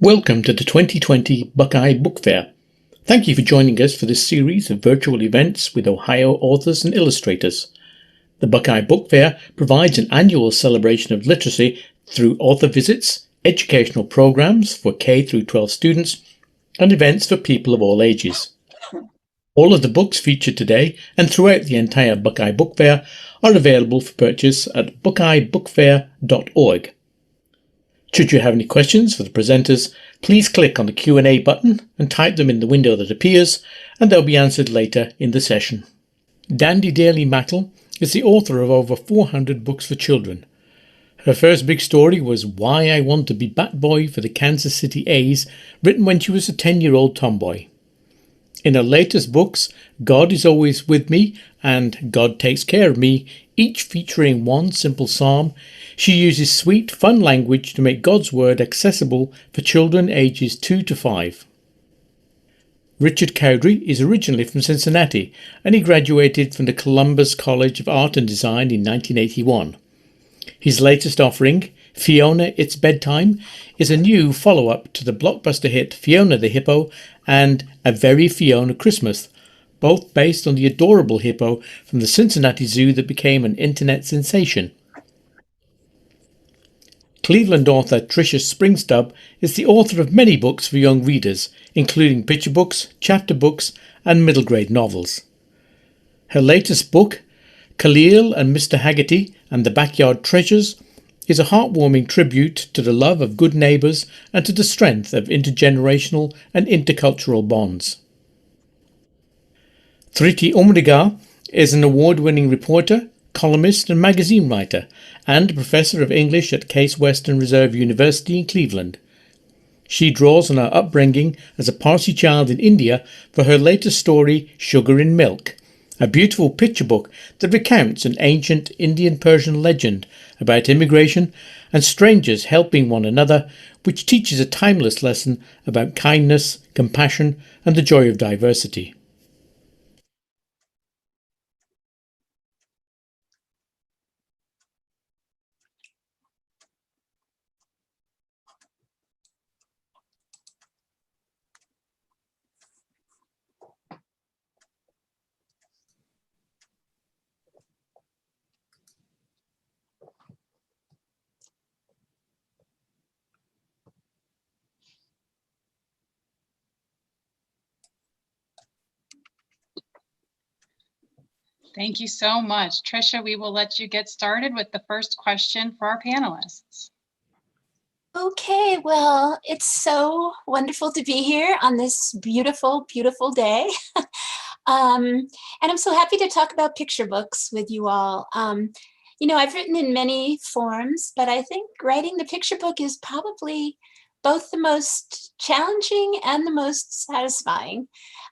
Welcome to the 2020 Buckeye Book Fair. Thank you for joining us for this series of virtual events with Ohio authors and illustrators. The Buckeye Book Fair provides an annual celebration of literacy through author visits, educational programs for K through 12 students, and events for people of all ages. All of the books featured today and throughout the entire Buckeye Book Fair are available for purchase at buckeyebookfair.org. Should you have any questions for the presenters, please click on the Q&A button and type them in the window that appears, and they'll be answered later in the session. Dandi Daley Mackall is the author of over 400 books for children. Her first big story was Why I Want to Be Bat Boy for the Kansas City A's, written when she was a 10-year-old tomboy. In her latest books, God is Always With Me and God Takes Care of Me, each featuring one simple psalm, she uses sweet, fun language to make God's Word accessible for children ages 2 to 5. Richard Cowdery is originally from Cincinnati, and he graduated from the Columbus College of Art and Design in 1981. His latest offering, Fiona, It's Bedtime, is a new follow-up to the blockbuster hit Fiona the Hippo and A Very Fiona Christmas, both based on the adorable hippo from the Cincinnati Zoo that became an internet sensation. Cleveland author Tricia Springstubb is the author of many books for young readers, including picture books, chapter books, and middle grade novels. Her latest book, Khalil and Mr. Haggerty and the Backyard Treasures, is a heartwarming tribute to the love of good neighbours and to the strength of intergenerational and intercultural bonds. Thrity Umrigar is an award-winning reporter, columnist and magazine writer, and professor of English at Case Western Reserve University in Cleveland. She draws on her upbringing as a Parsi child in India for her latest story, Sugar in Milk, a beautiful picture book that recounts an ancient Indian-Persian legend about immigration and strangers helping one another, which teaches a timeless lesson about kindness, compassion, and the joy of diversity. Thank you so much. Tricia, we will let you get started with the first question for our panelists. Okay, well, it's so wonderful to be here on this beautiful, beautiful day. And I'm so happy to talk about picture books with you all. I've written in many forms, but I think writing the picture book is probably both the most challenging and the most satisfying.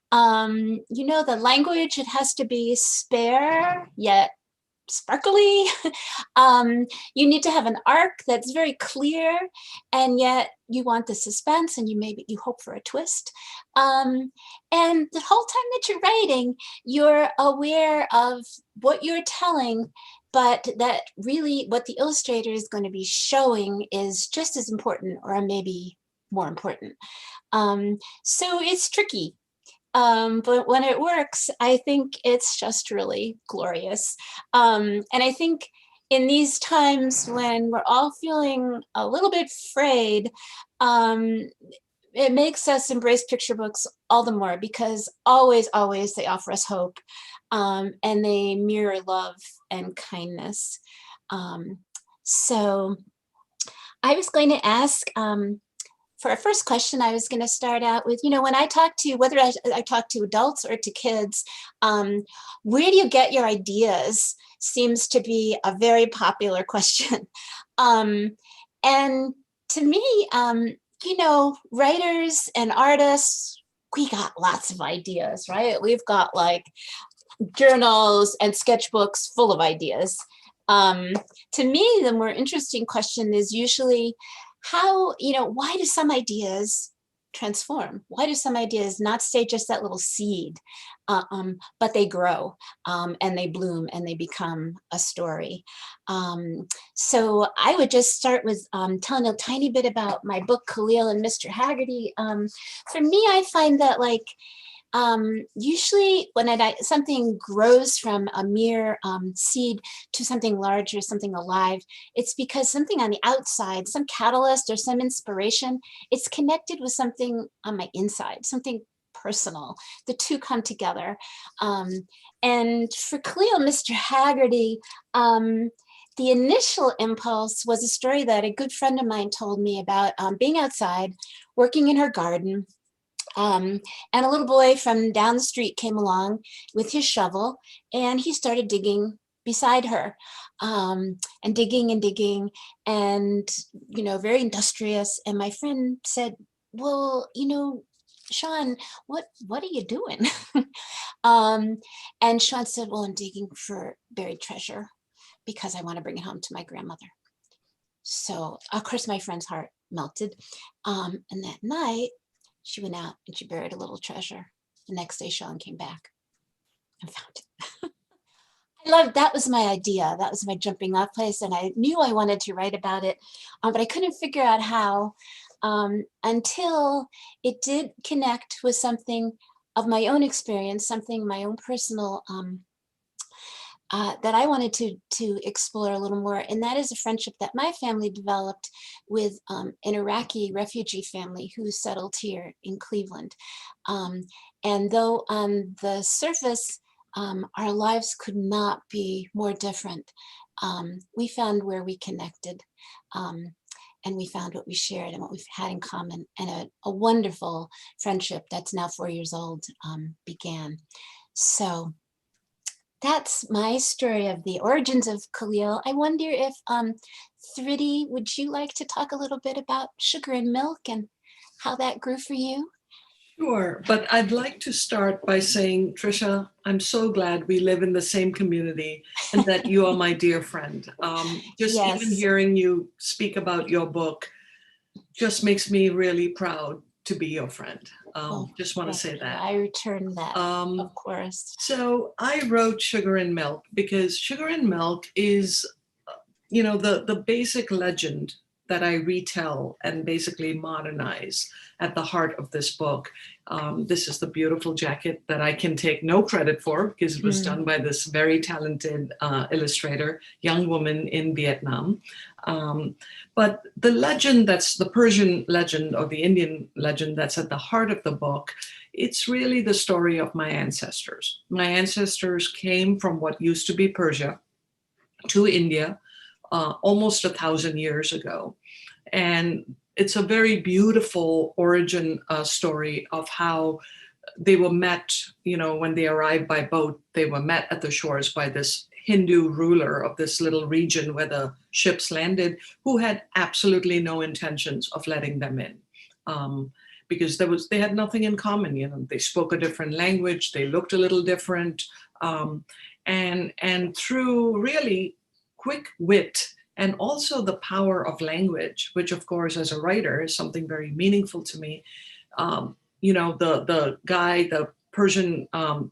The language, it has to be spare, yet sparkly. You need to have an arc that's very clear, and yet you want the suspense, and you hope for a twist. And the whole time that you're writing, you're aware of what you're telling, but that really what the illustrator is going to be showing is just as important, or maybe more important. So it's tricky. But when it works, I think it's just really glorious. And I think in these times when we're all feeling a little bit frayed, it makes us embrace picture books all the more, because always, always they offer us hope, and they mirror love and kindness. So I was going to ask, for our first question, I was going to start out with, when I talk to, whether I talk to adults or to kids, where do you get your ideas seems to be a very popular question. And to me, writers and artists, we got lots of ideas, right? We've got like journals and sketchbooks full of ideas. To me, the more interesting question is usually, why do some ideas transform? Why do some ideas not stay just that little seed, but they grow and they bloom and they become a story? So I would just start with telling a tiny bit about my book, Khalil and Mr. Haggerty. For me, I find that usually when something grows from a mere seed to something larger, something alive, it's because something on the outside, some catalyst or some inspiration, it's connected with something on my inside, something personal. The two come together. And for Cleo, Mr. Haggerty, the initial impulse was a story that a good friend of mine told me about being outside, working in her garden. And a little boy from down the street came along with his shovel, and he started digging beside her, and digging and digging, and, very industrious. And my friend said, well, Sean, what are you doing? And Sean said, well, I'm digging for buried treasure because I want to bring it home to my grandmother. So, of course, my friend's heart melted. And that night, she went out and she buried a little treasure. The next day, Sean came back and found it. That was my idea. That was my jumping off place. And I knew I wanted to write about it, but I couldn't figure out how until it did connect with something of my own experience, something my own personal that I wanted to explore a little more. And that is a friendship that my family developed with an Iraqi refugee family who settled here in Cleveland. And though on the surface, our lives could not be more different, we found where we connected, and we found what we shared and what we've had in common, and a wonderful friendship that's now 4 years old began. So that's my story of the origins of Khalil. I wonder if, Thrity, would you like to talk a little bit about sugar and milk and how that grew for you? Sure, but I'd like to start by saying, Tricia, I'm so glad we live in the same community and that you are my dear friend. Yes. Even hearing you speak about your book just makes me really proud to be your friend. Just want to say that. I return that, of course. So I wrote Sugar and Milk because Sugar and Milk is, the basic legend that I retell and basically modernize at the heart of this book. This is the beautiful jacket that I can take no credit for because it was done by this very talented illustrator, young woman in Vietnam. But the legend, that's the Persian legend or the Indian legend that's at the heart of the book, it's really the story of my ancestors. My ancestors came from what used to be Persia to India almost 1,000 years ago. And it's a very beautiful origin story of how they were met, when they arrived by boat, they were met at the shores by this Hindu ruler of this little region where the ships landed, who had absolutely no intentions of letting them in. Because they had nothing in common. They spoke a different language, they looked a little different. And through really quick wit and also the power of language, which of course as a writer is something very meaningful to me. The Persian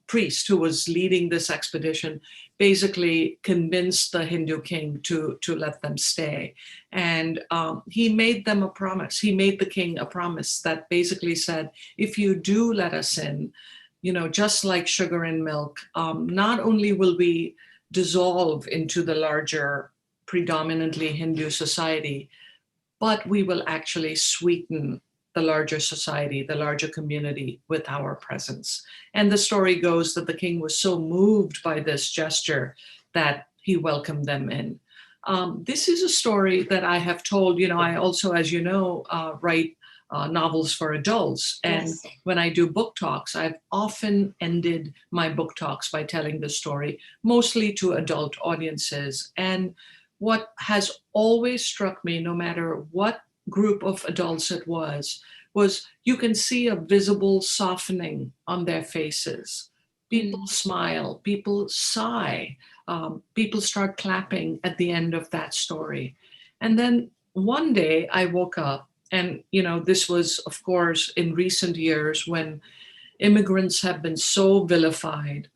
priest who was leading this expedition basically convinced the Hindu king to let them stay. And he made them a promise. He made the king a promise that basically said, if you do let us in, just like sugar and milk, not only will we dissolve into the larger, predominantly Hindu society, but we will actually sweeten the larger society, the larger community with our presence. And the story goes that the king was so moved by this gesture that he welcomed them in. This is a story that I have told, I also, as you know, write novels for adults. And Yes. When I do book talks, I've often ended my book talks by telling the story, mostly to adult audiences. And what has always struck me, no matter what group of adults it was you can see a visible softening on their faces. People smile, people sigh, people start clapping at the end of that story. And then one day I woke up And, this was, of course, in recent years when immigrants have been so vilified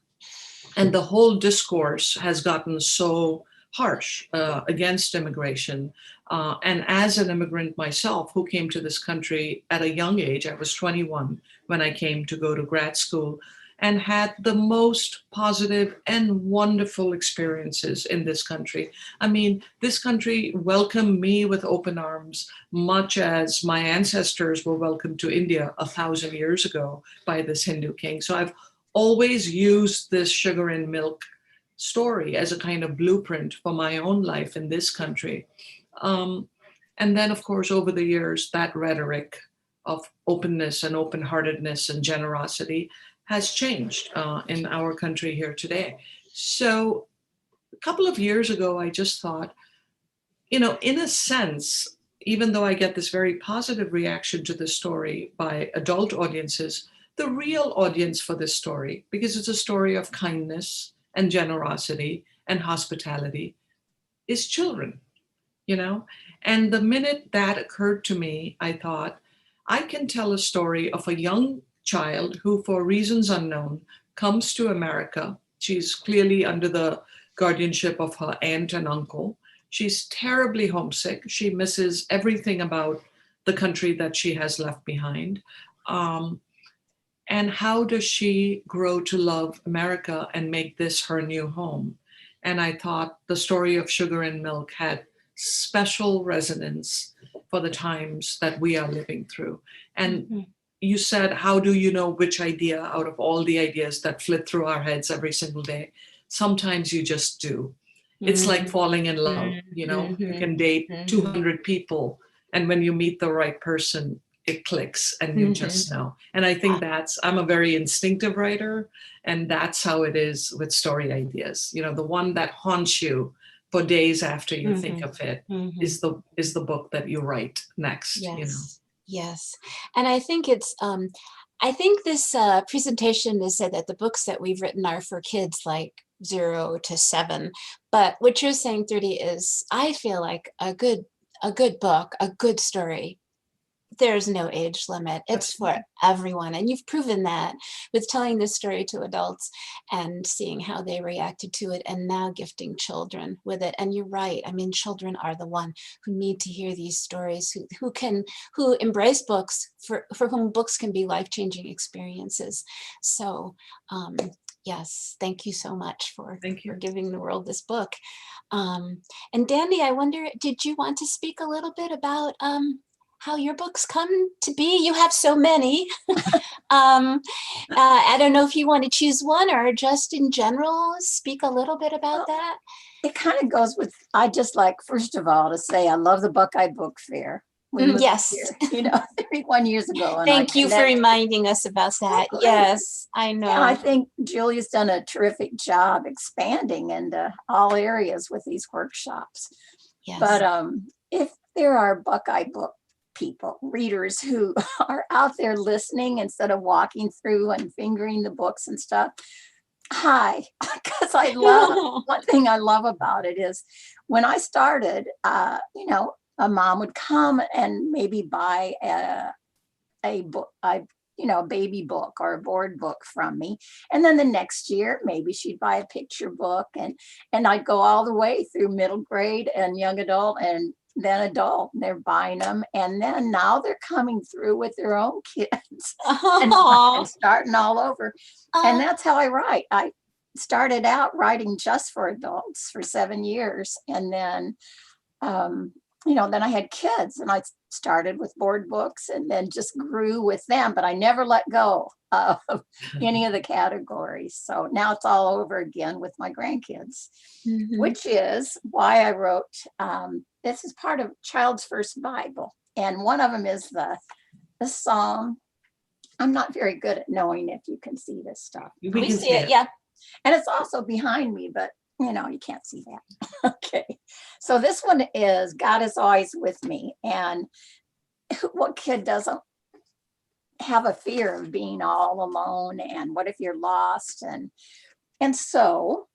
and the whole discourse has gotten so harsh against immigration. And as an immigrant myself, who came to this country at a young age, I was 21 when I came to go to grad school, and had the most positive and wonderful experiences in this country. I mean, this country welcomed me with open arms, much as my ancestors were welcomed to India 1,000 years ago by this Hindu king. So I've always used this sugar and milk story as a kind of blueprint for my own life in this country. And then, of course, over the years, that rhetoric of openness and open-heartedness and generosity has changed in our country here today. So a couple of years ago, I just thought, in a sense, even though I get this very positive reaction to this story by adult audiences, the real audience for this story, because it's a story of kindness and generosity and hospitality, is children, And the minute that occurred to me, I thought, I can tell a story of a young child who, for reasons unknown, comes to America. She's clearly under the guardianship of her aunt and uncle. She's terribly homesick. She misses everything about the country that she has left behind. And how does she grow to love America and make this her new home? And I thought the story of Sugar and Milk had special resonance for the times that we are living through. And you said, how do you know which idea out of all the ideas that flit through our heads every single day? Sometimes you just do. It's like falling in love, you can date 200 people, and when you meet the right person, it clicks and you just know. And I think I'm a very instinctive writer, and that's how it is with story ideas. The one that haunts you for days after you think of it is the book that you write next. Yes. And I think I think this presentation is said that the books that we've written are for kids like 0 to 7. But what you're saying, Thrity, is I feel like a good book, a good story, there's no age limit. It's for everyone. And you've proven that with telling this story to adults and seeing how they reacted to it, and now gifting children with it. And you're right. I mean, children are the one who need to hear these stories, who embrace books, for whom books can be life-changing experiences. So yes, thank you so much for giving the world this book. And Dandi, I wonder, did you want to speak a little bit about how your books come to be? You have so many. I don't know if you want to choose one or just in general speak a little bit about that. It kind of goes with, I just like, first of all, to say I love the Buckeye Book Fair. Yes. Here, 31 years ago. And Thank you for reminding us about that. Yes, I know. Yeah, I think Julia's done a terrific job expanding into all areas with these workshops. Yes. But if there are Buckeye book people, readers who are out there listening instead of walking through and fingering the books and stuff, hi, because I love, one thing I love about it is when I started, a mom would come and maybe buy a book, a baby book or a board book from me. And then the next year, maybe she'd buy a picture book, and I'd go all the way through middle grade and young adult and then adult. They're buying them. And then now they're coming through with their own kids and starting all over. And that's how I write. I started out writing just for adults for 7 years. And then, then I had kids, and I started with board books and then just grew with them, but I never let go of any of the categories. So now it's all over again with my grandkids, which is why I wrote, this is part of Child's First Bible. And one of them is the Psalm. I'm not very good at knowing if you can see this stuff. We see it, yeah. And it's also behind me, but you can't see that. Okay. So this one is God is Always With Me. And what kid doesn't have a fear of being all alone? And what if you're lost? And so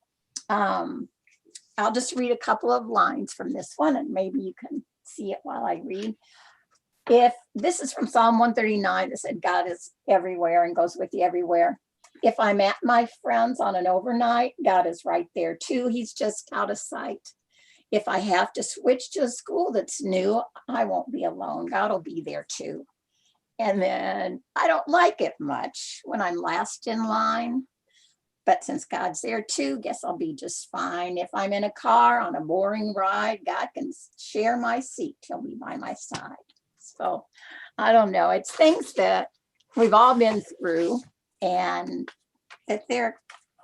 I'll just read a couple of lines from this one, and maybe you can see it while I read. if this is from Psalm 139 that said God is everywhere and goes with you everywhere. If I'm at my friend's on an overnight, God is right there too. He's just out of sight. If I have to switch to a school that's new, I won't be alone. God will be there too. And then I don't like it much when I'm last in line. But since God's there too, guess I'll be just fine. If I'm in a car on a boring ride, God can share my seat. He'll be by my side. So I don't know. It's things that we've all been through and that there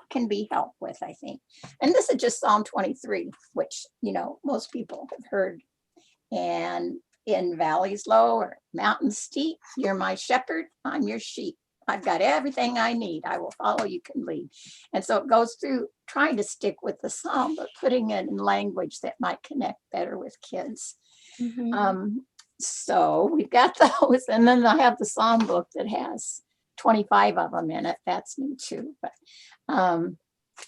can be help with, I think. And this is just Psalm 23, which, you know, most people have heard. And in valleys low or mountains steep, you're my shepherd, I'm your sheep. I've got everything I need. I will follow, you can lead. And so it goes through trying to stick with the psalm, but putting it in language that might connect better with kids. So we've got those. And then I have the psalm book that has 25 of them in it. That's new too. But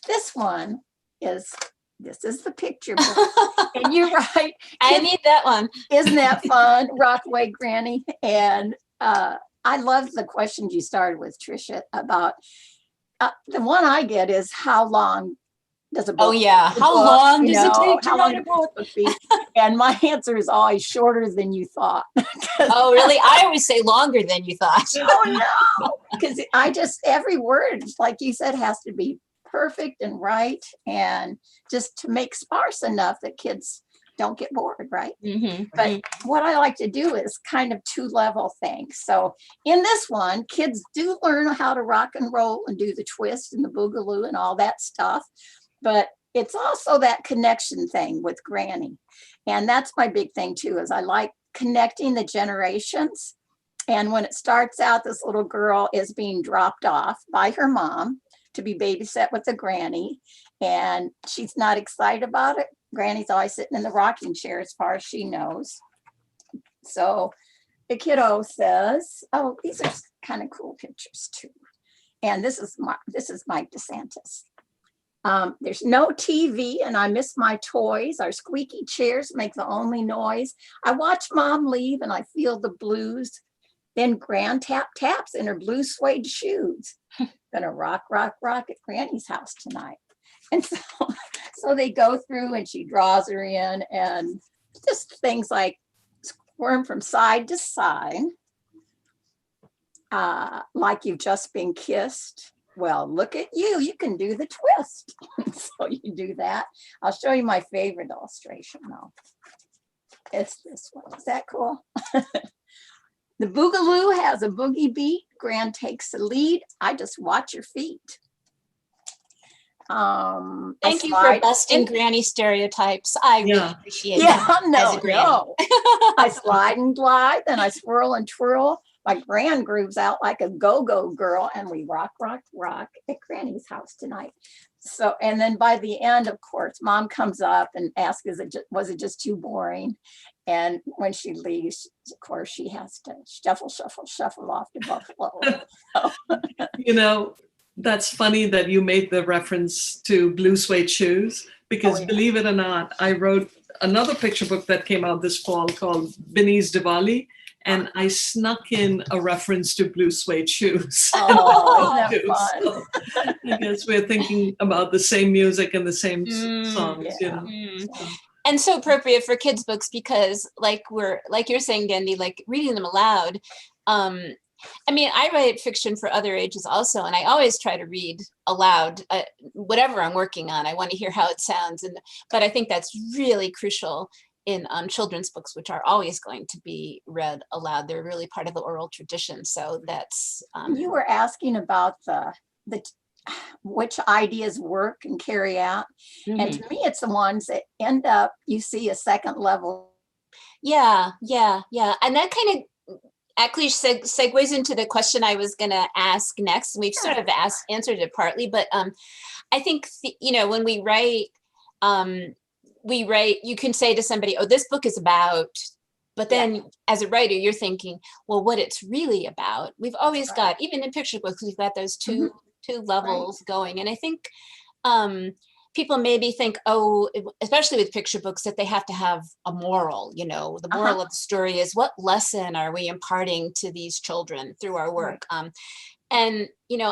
this one is, this is the picture book. And you're right. I need that one. Isn't that fun? Rockaway Granny. And I love the questions you started with, Tricia, about the one I get is how long does a book? Oh yeah, how long does it take to write a book? And my answer is always shorter than you thought. Oh really? I always say longer than you thought. Oh no, because I just, every word, like you said, has to be perfect and right, and just to make sparse enough that kids don't get bored, right? But what I like to do is kind of two-level things. So in this one, kids do learn how to rock and roll and do the twist and the boogaloo and all that stuff. But it's also that connection thing with Granny. And that's my big thing too, is I like connecting the generations. And when it starts out, this little girl is being dropped off by her mom to be babysat with the granny. And she's not excited about it. Granny's always sitting in the rocking chair as far as she knows. So the kiddo says, oh, these are kind of cool pictures too. And this is Mike DeSantis. There's no TV and I miss my toys. Our squeaky chairs make the only noise. I watch mom leave and I feel the blues. Then Gran taps in her blue suede shoes. Gonna rock, rock, rock at Granny's house tonight. And so they go through and she draws her in and just things like squirm from side to side. Like you've just been kissed. Well, look at you, you can do the twist. So you do that. I'll show you my favorite illustration though. It's this one, is that cool? The boogaloo has a boogie beat. Gran takes the lead. I just watch your feet. Thank you for busting Granny stereotypes. I really appreciate it. Yeah, no. I slide and glide, then I swirl and twirl. My Gran grooves out like a go-go girl, and we rock, rock, rock at Granny's house tonight. So, and then by the end, of course, mom comes up and asks, was it just too boring? And when she leaves, of course, she has to shuffle, shuffle, shuffle off to Buffalo. You know, that's funny that you made the reference to blue suede shoes, because believe it or not, I wrote another picture book that came out this fall called Binny's Diwali, and I snuck in a reference to blue suede shoes. Oh, isn't that fun? So I guess we're thinking about the same music and the same songs, you know. So. And so appropriate for kids' books because, like you're saying, Dandi, like reading them aloud. I mean, I write fiction for other ages also, and I always try to read aloud whatever I'm working on. I want to hear how it sounds, but I think that's really crucial in children's books, which are always going to be read aloud. They're really part of the oral tradition. So that's. You were asking about the which ideas work and carry out. And to me, it's the ones that end up, you see a second level. Yeah. And that kind of actually segues into the question I was going to ask next. We've sort of answered it partly, but I think, when we write, you can say to somebody, oh, this book is about, but then as a writer, you're thinking, well, what it's really about. We've always got, even in picture books, we've got those two levels going. And I think people maybe think, oh, especially with picture books, that they have to have a moral, the moral of the story is, what lesson are we imparting to these children through our work? And,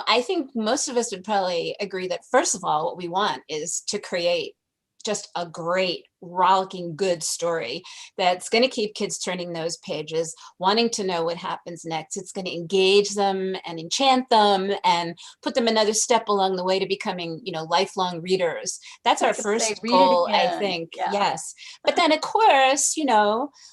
I think most of us would probably agree that, first of all, what we want is to create just a great, rollicking, good story that's going to keep kids turning those pages, wanting to know what happens next. It's going to engage them and enchant them and put them another step along the way to becoming, lifelong readers. That's our first goal, I think. Yeah. Yes. But then, of course,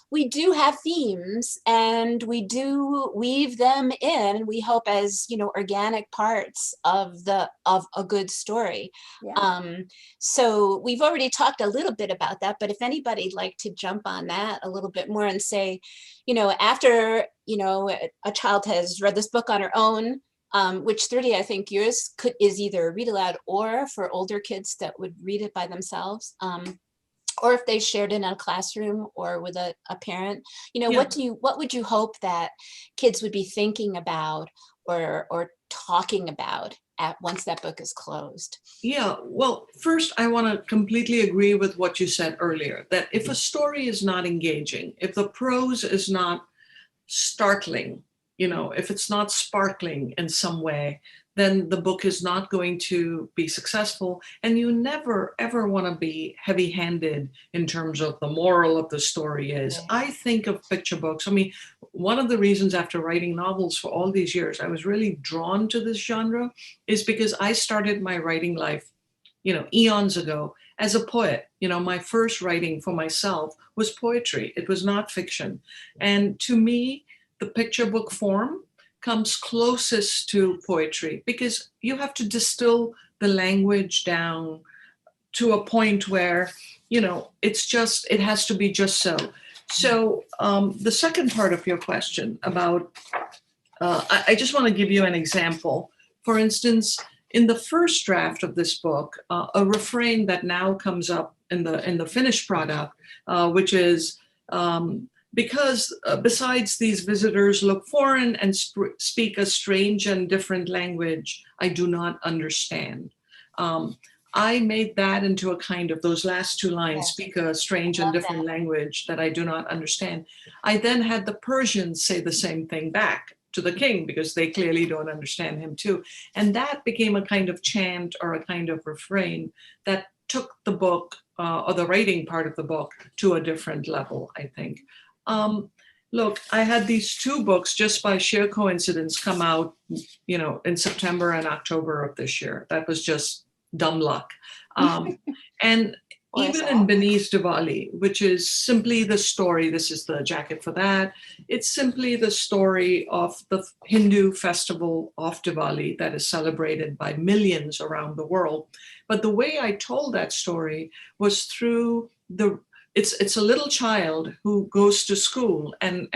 we do have themes, and we do weave them in, we hope, as, organic parts of a good story. Yeah. So we've already talked a little bit about that, but if anybody'd like to jump on that a little bit more and say, after, a child has read this book on her own, which Thrity, I think yours is either read aloud or for older kids that would read it by themselves, or if they shared it in a classroom or with a parent, what would you hope that kids would be thinking about or talking about once that book is closed? Yeah, well, first, I want to completely agree with what you said earlier, that if a story is not engaging, if the prose is not startling, if it's not sparkling in some way, then the book is not going to be successful. And you never, ever want to be heavy-handed in terms of the moral of the story is. I think of picture books. I mean, one of the reasons after writing novels for all these years, I was really drawn to this genre is because I started my writing life, eons ago as a poet. My first writing for myself was poetry. It was not fiction. And to me, the picture book form comes closest to poetry because you have to distill the language down to a point where, it has to be just so. So the second part of your question about, I just want to give you an example. For instance, in the first draft of this book, a refrain that now comes up in the finished product, which is, because besides these visitors look foreign and speak a strange and different language, I do not understand. I made that into a kind of those last two lines, speak a strange and different language that I do not understand. I then had the Persians say the same thing back to the king because they clearly don't understand him too. And that became a kind of chant or a kind of refrain that took the book or the writing part of the book to a different level, I think. Look, I had these two books just by sheer coincidence come out, in September and October of this year. That was just dumb luck. And even in Beneath Diwali, which is simply the story, this is the jacket for that, it's simply the story of the Hindu festival of Diwali that is celebrated by millions around the world. But the way I told that story was through it's a little child who goes to school and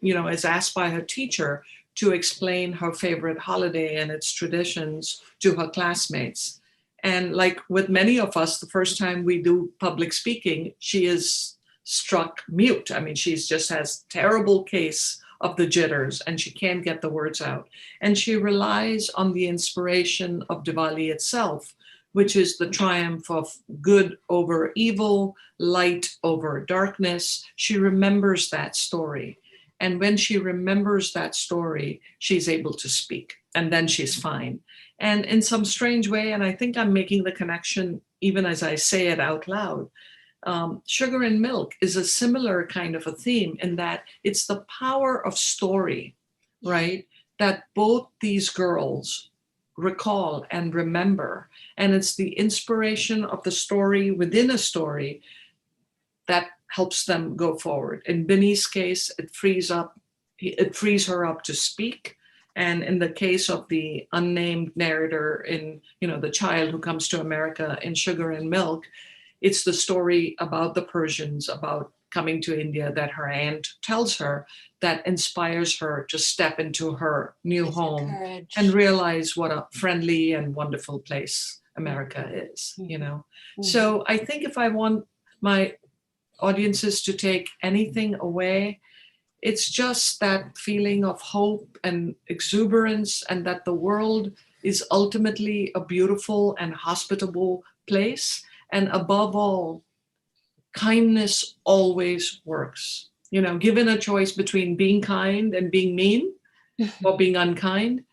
is asked by her teacher to explain her favorite holiday and its traditions to her classmates. And like with many of us, the first time we do public speaking, she is struck mute. I mean, she's just has terrible case of the jitters and she can't get the words out. And she relies on the inspiration of Diwali itself, which is the triumph of good over evil, light over darkness. She remembers that story. And when she remembers that story, she's able to speak, and then she's fine. And in some strange way, and I think I'm making the connection even as I say it out loud, Sugar and Milk is a similar kind of a theme in that it's the power of story, right? That both these girls recall and remember. And it's the inspiration of the story within a story that helps them go forward. In Benny's case, it frees her up to speak. And in the case of the unnamed narrator in, the child who comes to America in Sugar and Milk, it's the story about the Persians, about coming to India that her aunt tells her that inspires her to step into her new home and realize what a friendly and wonderful place America is, So I think if I want my audiences to take anything away, it's just that feeling of hope and exuberance, and that the world is ultimately a beautiful and hospitable place. And above all, kindness always works. You know, given a choice between being kind and being mean or being unkind,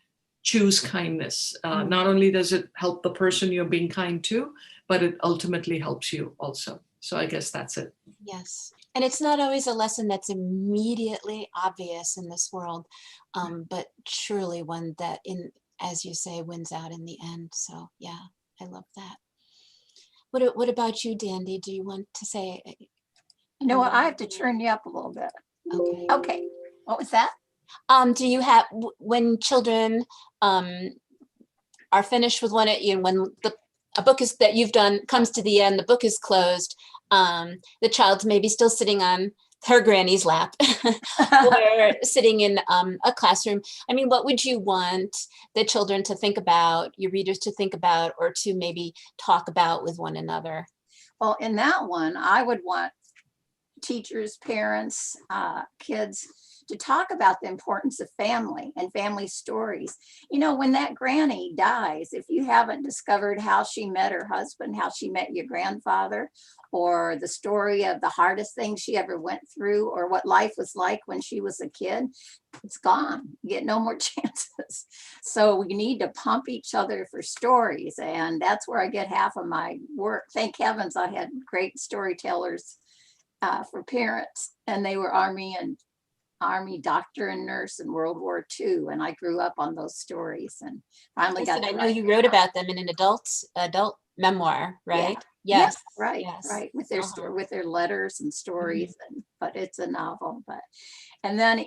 choose kindness. Not only does it help the person you're being kind to, but it ultimately helps you also. So I guess that's it. Yes. And it's not always a lesson that's immediately obvious in this world, but surely one that, as you say, wins out in the end. So yeah, I love that. What about you, Dandi? Do you want to say? You know what? I have to turn you up a little bit. Okay. Okay. What was that? Do you have, when children are finished with one, when a book is that you've done comes to the end, the book is closed, the child's maybe still sitting on her granny's lap or sitting in a classroom. I mean, what would you want the children to think about, your readers to think about, or to maybe talk about with one another? Well, in that one, I would want teachers, parents, kids to talk about the importance of family and family stories. You know, when that granny dies, if you haven't discovered how she met her husband, how she met your grandfather, or the story of the hardest thing she ever went through, or what life was like when she was a kid, it's gone. You get no more chances. So we need to pump each other for stories. And that's where I get half of my work. Thank heavens I had great storytellers for parents, and they were Army doctor and nurse in World War II, and I grew up on those stories and finally Yes, got. and I know you wrote about them in an adult memoir, right? Yeah. Yes. Right. Yes. Right. With their with their letters and stories, but it's a novel. And then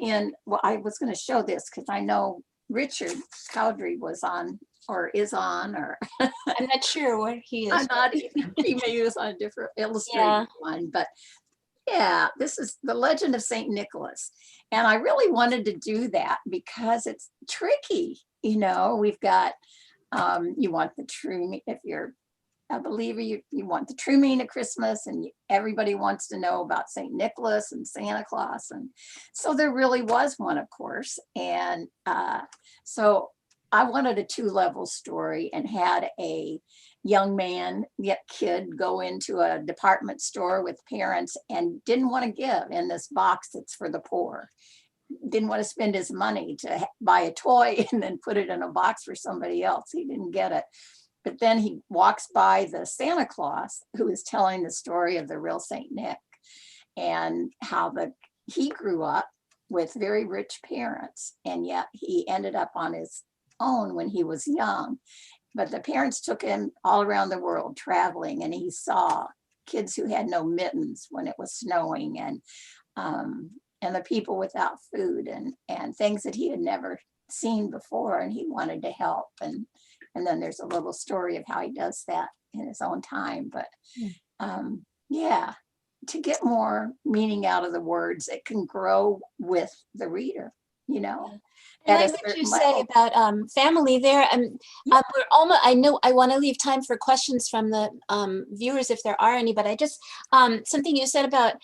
I was going to show this because I know Richard Cowdery was on or is on, or I'm not sure what he is. I'm not. He maybe was on a different illustrated one, but. Yeah, this is The Legend of St. Nicholas. And I really wanted to do that because it's tricky. You know, we've got, you want the true, if you're a believer, you want the true meaning of Christmas, and everybody wants to know about St. Nicholas and Santa Claus. And so there really was one, of course. And so I wanted a 2-level story and had a young man, yet kid, go into a department store with parents and didn't want to give in this box that's for the poor. Didn't want to spend his money to buy a toy and then put it in a box for somebody else. He didn't get it. But then he walks by the Santa Claus, who is telling the story of the real Saint Nick and how he grew up with very rich parents, and yet he ended up on his own when he was young. But the parents took him all around the world traveling, and he saw kids who had no mittens when it was snowing, and the people without food, and things that he had never seen before, and he wanted to help. And then there's a little story of how he does that in his own time. But yeah, to get more meaning out of the words, it can grow with the reader, you know. I like what you say about family there. We're almost, I know I want to leave time for questions from the viewers if there are any, but I just, something you said about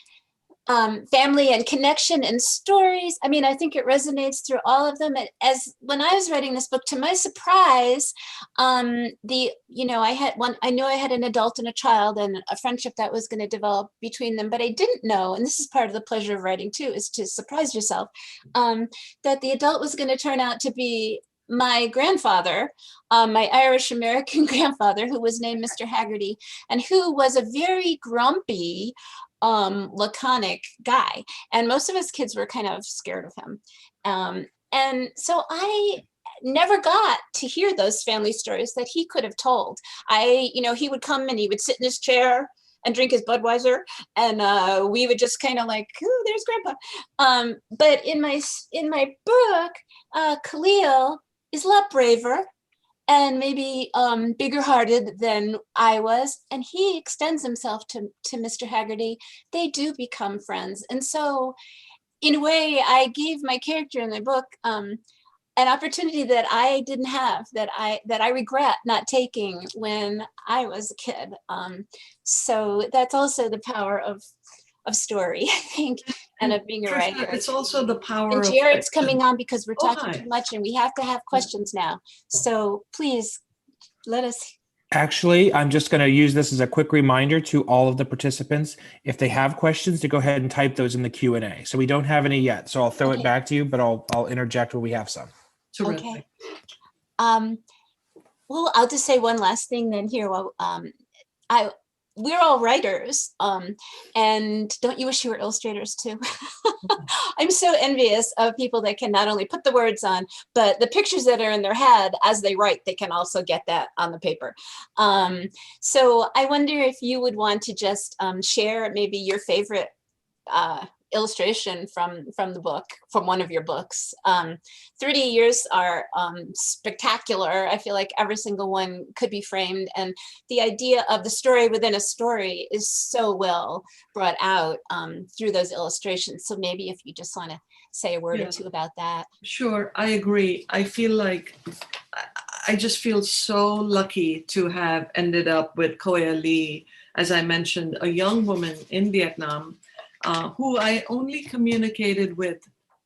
family and connection and stories. I mean, I think it resonates through all of them. As when I was writing this book, to my surprise, I know I had an adult and a child and a friendship that was going to develop between them, but I didn't know, and this is part of the pleasure of writing too, is to surprise yourself, that the adult was going to turn out to be my grandfather, my Irish American grandfather, who was named Mr. Haggerty, and who was a very grumpy, laconic guy, and most of us kids were kind of scared of him, and so I never got to hear those family stories that he could have told. He would come and he would sit in his chair and drink his Budweiser, and we would just kind of like, oh, there's Grandpa. But in my book, Khalil is a lot braver and maybe bigger hearted than I was. And he extends himself to Mr. Haggerty. They do become friends. And so in a way, I gave my character in the book an opportunity that I didn't have, that I regret not taking when I was a kid. So that's also the power of story, I think, and of being a writer. It's also the power and of Jared's coming on because we're talking hi. too much and we have to have questions now. So please let us Actually, I'm just going to use this as a quick reminder to all of the participants. If they have questions, to go ahead and type those in the Q&A. So we don't have any yet. So I'll throw it Okay. back to you, but I'll interject when we have some. Terrific. Okay. Well, I'll just say one last thing then here. Well, we're all writers, and don't you wish you were illustrators too? I'm so envious of people that can not only put the words on, but the pictures that are in their head as they write, they can also get that on the paper. So I wonder if you would want to just share maybe your favorite illustration from the book, from one of your books. 30 years are spectacular. I feel like every single one could be framed, and the idea of the story within a story is so well brought out through those illustrations. So maybe if you just want to say a word or two about that. Sure, I agree. I feel like I just feel so lucky to have ended up with Koya Lee, as I mentioned, a young woman in Vietnam who I only communicated with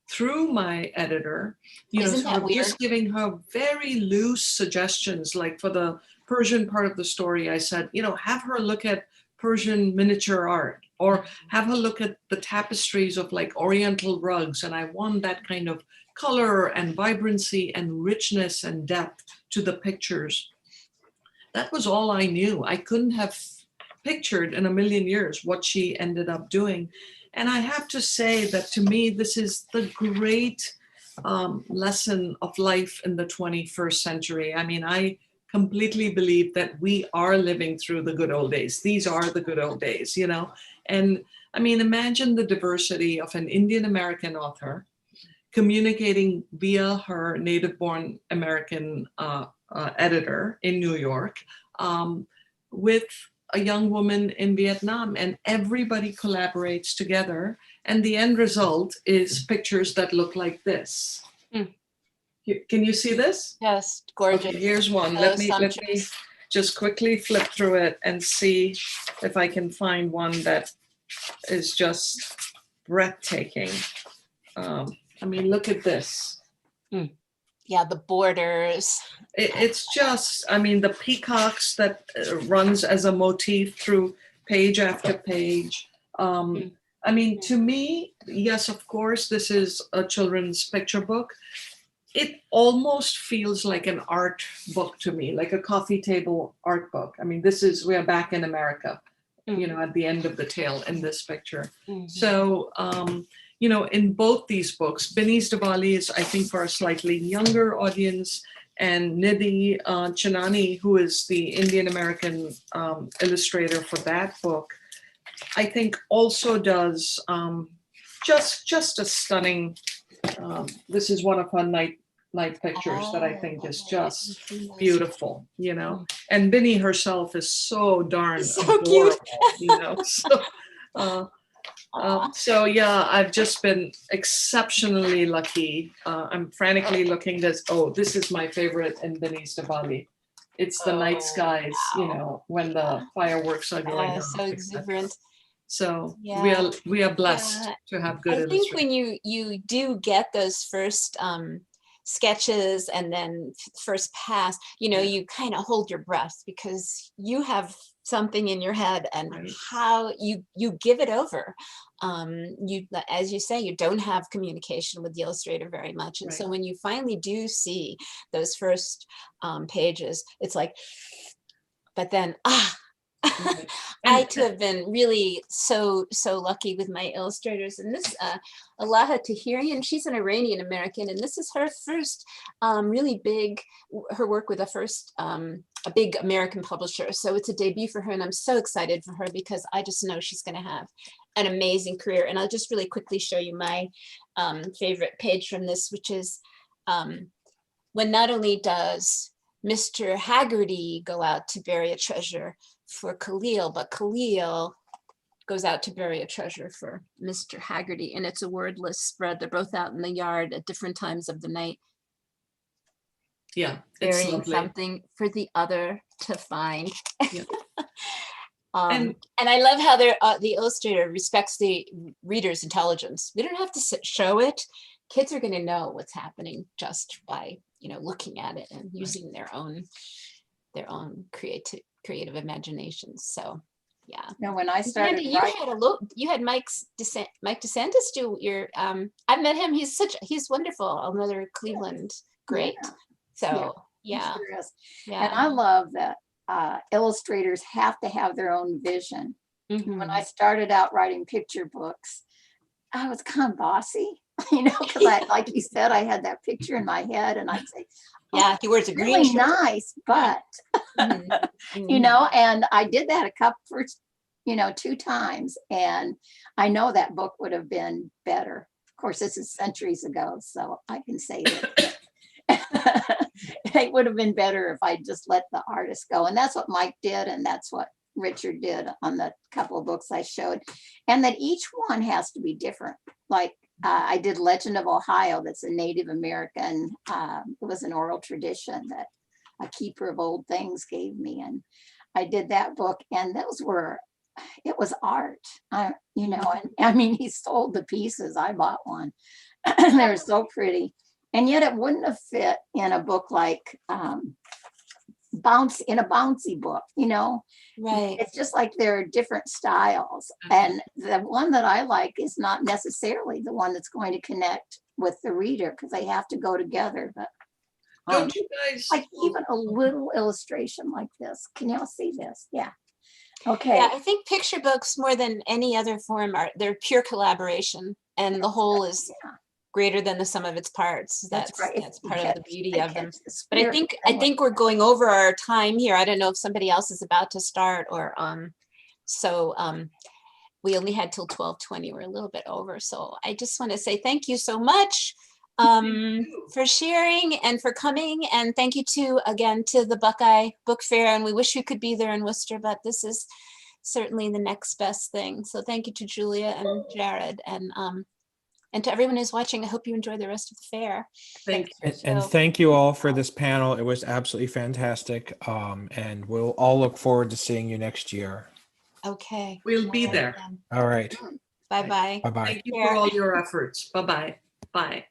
through my editor, Isn't that weird? just giving her very loose suggestions. Like for the Persian part of the story, I said, have her look at Persian miniature art, or have her look at the tapestries of like Oriental rugs. And I want that kind of color and vibrancy and richness and depth to the pictures. That was all I knew. I couldn't have pictured in a million years what she ended up doing. And I have to say that to me, this is the great lesson of life in the 21st century. I mean, I completely believe that we are living through the good old days. These are the good old days, And I mean, imagine the diversity of an Indian American author communicating via her native-born American editor in New York with a young woman in Vietnam, and everybody collaborates together. And the end result is pictures that look like this. Can you see this? Yes, gorgeous. Okay, here's one. Let me just quickly flip through it and see if I can find one that is just breathtaking. I mean, look at this. Yeah, the borders. It's just, I mean, the peacocks that runs as a motif through page after page. I mean, to me, yes, of course, this is a children's picture book. It almost feels like an art book to me, like a coffee table art book. I mean, we're back in America, at the end of the tale in this picture. So, in both these books, Binny's Diwali is, I think, for a slightly younger audience, and Nidhi Chinani, who is the Indian American illustrator for that book, I think also does just a stunning. This is one of her night pictures that I think is just beautiful, And Binny herself is so darn adorable, cute. So yeah, I've just been exceptionally lucky. I'm frantically looking this. Oh, this is my favorite in Binny's Diwali. It's the night skies, when the fireworks are going off. So exuberant. So Yeah. we are blessed to have good illustrators. I think when you do get those first sketches and then first pass, you kind of hold your breath because you have something in your head and how you give it over. As you say, you don't have communication with the illustrator very much. And so when you finally do see those first pages, it's like, but then, I too have been really so lucky with my illustrators. And this Alaha Tahirian, she's an Iranian American, and this is her first really big, her work with a big American publisher. So it's a debut for her, and I'm so excited for her because I just know she's going to have an amazing career. And I'll just really quickly show you my favorite page from this, which is when not only does Mr. Haggerty go out to bury a treasure for Khalil, but Khalil goes out to bury a treasure for Mr. Haggerty, and it's a wordless spread. They're both out in the yard at different times of the night. Yeah, it's burying lovely. something for the other to find. Yeah. And I love how the illustrator respects the reader's intelligence. We don't have to show it. Kids are going to know what's happening just by looking at it and using their own their own creative imaginations. So yeah. Now, when I started Dandi, writing, you had Mike DeSantis do your I've met him. He's wonderful. Another Cleveland great. Yeah. So he yeah. sure is. Yeah. And I love that illustrators have to have their own vision. Mhm. When I started out writing picture books, I was kind of bossy, because like you said, I had that picture in my head and I'd say, Yeah, he wears a green really shirt. nice, but, Mhm. and I did that a couple for, 2 times. And I know that book would have been better. Of course, this is centuries ago, so I can say that it would have been better if I just let the artist go. And that's what Mike did. And that's what Richard did on the couple of books I showed. And that each one has to be different. Like I did Legend of Ohio, that's a Native American, it was an oral tradition that a keeper of old things gave me. And I did that book, and it was art, and I mean, he sold the pieces. I bought one. They were so pretty. And yet it wouldn't have fit in a book like bouncy book, Right. It's just like there are different styles. And the one that I like is not necessarily the one that's going to connect with the reader, because they have to go together. But Don't you guys? like even a little illustration like this. Can y'all see this? Yeah. Okay. Yeah, I think picture books more than any other form they're pure collaboration, and the whole is Yeah. greater than the sum of its parts. That's right. That's part of the beauty of them. But I But think we're going over our time here. I don't know if somebody else is about to start or we only had till 12:20. We're a little bit over. So I just want to say thank you so much for sharing and for coming. And thank you again to the Buckeye Book Fair. And we wish we could be there in Worcester, but this is certainly the next best thing. So thank you to Julia and Jared, and to everyone who's watching. I hope you enjoy the rest of the fair. Thank you. And thank you all for this panel. It was absolutely fantastic. And we'll all look forward to seeing you next year. Okay. We'll be there. All right. Bye-bye. Bye-bye. Thank you for all your efforts. Bye-bye. Bye.